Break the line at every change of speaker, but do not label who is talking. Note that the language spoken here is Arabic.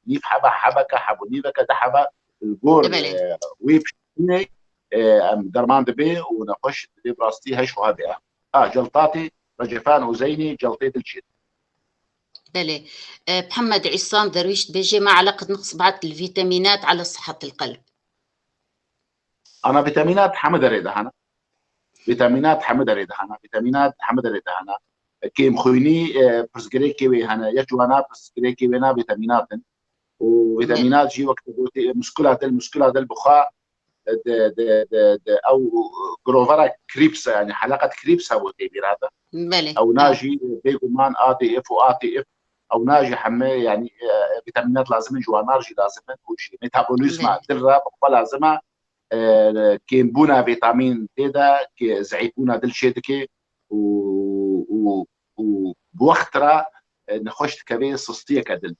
نيف حبا حبكه حبو نيفكه دحبه الجور
بله
ويب شيني ام درمان دبي ونخش دبي براستي هش وهذه جلطاتي رجفان وزيني جلطيت الشيء.
بله. محمد عصام درويش بيجي ما علاقة نقص بعض الفيتامينات على صحة القلب؟
انا فيتامينات حمد اريدها فيتامينات حمد اريدها كيم خويني برسكريكي وهنا يجوانا برسكريكي ونا فيتامينات
بله
وفيتامينات جي وقت المشكله دل بخاء او جروفرا كريبس يعني حلقه كريبس هو تيبير هذا
بله
او ناجي بيجومان اتي اف واتي اف او ناجي حمي يعني فيتامينات لازم جوا نارجي لازم كل شيء ميتابوليزم
بله
درا لازمه كين بونا فيتامين تيدا كي زعيبونا دل شيدكي و بوقتها نخش كبير سستيك دل